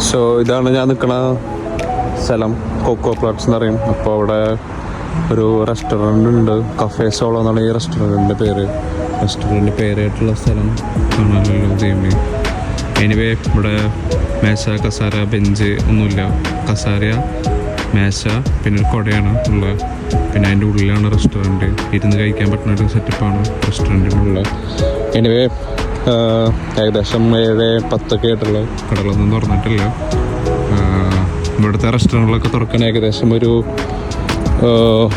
So ഇതാണ് ഞാൻ നിൽക്കുന്ന സ്ഥലം, കൊക്കോ പ്ലാറ്റ്സ് എന്ന് പറയും. അപ്പോൾ അവിടെ ഒരു റെസ്റ്റോറൻ്റ് ഉണ്ട്, കഫേ സോളോ എന്നാണ് ഈ റെസ്റ്റോറൻറ്റിൻ്റെ പേരായിട്ടുള്ള സ്ഥലം കാണാനല്ലോ ദൈവമേ. എനിവേ ഇവിടെ മേശ, കസാര, ബെഞ്ച് ഒന്നുമില്ല. കസാര, മേശ, പിന്നെ ഒരു കുടയാണ് ഉള്ളത്. പിന്നെ അതിൻ്റെ ഉള്ളിലാണ് റെസ്റ്റോറൻറ്റ്. ഇരുന്ന് കഴിക്കാൻ പറ്റുന്ന ഒരു സെറ്റപ്പാണ് റെസ്റ്റോറൻറ്റിനുള്ള. എനിവേ ഏകദേശം 7-10 ആയിട്ടുള്ള കടകളൊന്നും തുറന്നിട്ടില്ല. ഇവിടുത്തെ റെസ്റ്റോറൻറ്റുകളൊക്കെ തുറക്കാൻ ഏകദേശം ഒരു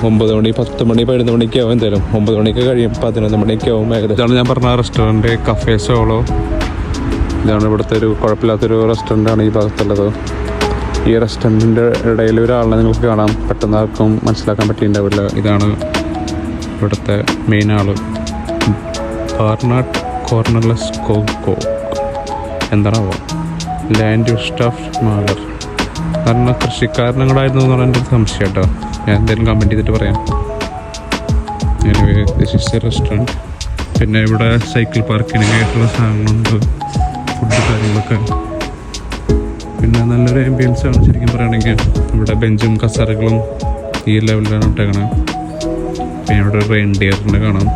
9 മണി, 10 മണി, 11 മണിക്ക് ആവും. എന്തായാലും 9 മണിക്ക് കഴിയും, 11 മണിക്ക് ആവും ഏകദേശം. ഇതാണ് ഞാൻ പറഞ്ഞ റെസ്റ്റോറൻറ്റ്, കഫേ സോളോ. ഇതാണ് ഇവിടുത്തെ ഒരു കുഴപ്പമില്ലാത്തൊരു റെസ്റ്റോറൻ്റാണ് ഈ ഭാഗത്തുള്ളത്. ഈ റെസ്റ്റോറൻറ്റിൻ്റെ ഇടയിൽ ഒരാളിനെ നിങ്ങൾക്ക് കാണാം, പെട്ടെന്ന് ആർക്കും മനസ്സിലാക്കാൻ പറ്റിയിട്ടുണ്ടാവില്ല. ഇതാണ് ഇവിടുത്തെ മെയിൻ ആള്, കോർണർലെസ് കോക്കോ. എന്താണാവോ, ലാൻഡ് ഗുസ്റ്റാഫ് മാലർ. കാരണം കൃഷിക്കാരനങ്ങളായിരുന്നു എന്നാണ് എൻ്റെ സംശയം കേട്ടോ. ഞാൻ എന്തായാലും കമൻറ്റ് ചെയ്തിട്ട് പറയാം. Anyway this is A restaurant. പിന്നെ ഇവിടെ സൈക്കിൾ പാർക്കിങ്ങിനായിട്ടുള്ള സാധനങ്ങളുണ്ട്, ഫുഡ് കാര്യങ്ങളൊക്കെ. പിന്നെ നല്ലൊരു ആംബിയൻസ് ആണ് ശരിക്കും പറയുകയാണെങ്കിൽ. ഇവിടെ ബെഞ്ചും കസേരകളും ഈ ലെവലിലാണ് ഇട്ടേക്കണേ. പിന്നെ ഇവിടെ റെയിൻഡിയറിനെ കാണാം.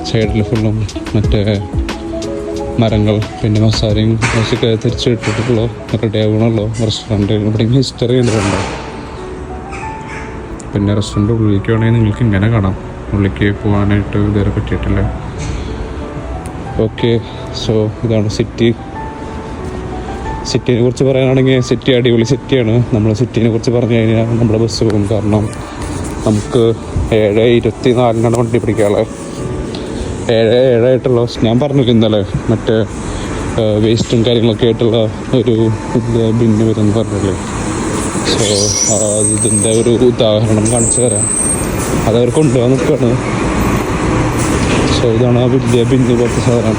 സൈഡിൽ ഫുള്ളും മറ്റേ മരങ്ങൾ, പിന്നെ മസാലയും ഒക്കെ തിരിച്ചു ഇട്ടിട്ടുള്ളൂ റെഡി ആകണമല്ലോ റെസ്റ്റോറൻറ്റ്. ഇവിടെ ഹിസ്റ്ററി ചെയ്തിട്ടുണ്ട്. പിന്നെ റെസ്റ്റോറൻറ്റ് ഉള്ളിലേക്ക് വേണമെങ്കിൽ നിങ്ങൾക്ക് ഇങ്ങനെ കാണാം. ഉള്ളിലേക്ക് പോകാനായിട്ട് ഇതുവരെ പറ്റിയിട്ടില്ല. ഓക്കെ, സോ ഇതാണ് സിറ്റിനെ കുറിച്ച് പറയാനാണെങ്കിൽ സിറ്റി അടിപൊളി സിറ്റിയാണ്. നമ്മൾ സിറ്റിനെ കുറിച്ച് പറഞ്ഞു കഴിഞ്ഞാൽ നമ്മുടെ ബസ് പോകും. കാരണം നമുക്ക് 7:24 വണ്ടി പിടിക്കാനുള്ളത്. 7 ഞാൻ പറഞ്ഞില്ല ഇന്നലെ, മറ്റേ വേസ്റ്റും കാര്യങ്ങളൊക്കെ ആയിട്ടുള്ള ഒരു ബിന്ന് വരുമെന്ന് പറഞ്ഞില്ലേ. സോ ഇതിൻ്റെ ഒരു ഉദാഹരണം കാണിച്ചു തരാം. അതവർ കൊണ്ടുപോകാൻ നിൽക്കുകയാണ്. സോ ഇതാണ് ആ വലിയ ബിന്ന് പോലത്തെ സാധനം.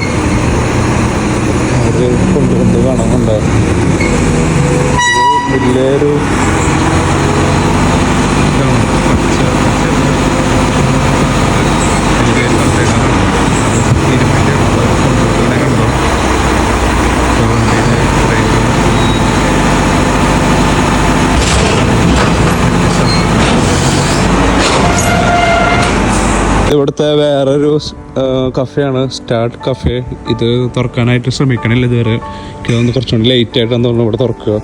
അത് കൊണ്ടുകൊണ്ട് കാണുന്നുണ്ട്. വലിയൊരു ഇവിടുത്തെ വേറൊരു കഫേയാണ്, സ്റ്റാർട്ട് കഫേ. ഇത് തുറക്കാനായിട്ട് ശ്രമിക്കണില്ല ഇതുവരെ. ഇതൊന്ന് കുറച്ചുകൂടി ലേറ്റ് ആയിട്ടാണ് തോന്നുന്നു ഇവിടെ തുറക്കുക.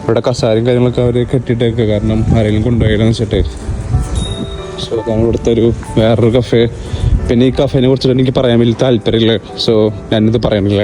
ഇവിടെ കസാരയും കാര്യങ്ങളൊക്കെ അവർ കെട്ടിയിട്ടേക്കുക, കാരണം ആരെങ്കിലും കൊണ്ടുപോയാലെന്ന് വെച്ചിട്ട്. സോ അതാണ് ഇവിടുത്തെ വേറൊരു കഫേ. പിന്നെ ഈ കഫേനെ കുറിച്ചിട്ട് എനിക്ക് പറയാൻ വലിയ താല്പര്യമില്ല. സോ ഞാനിത് പറയണില്ല.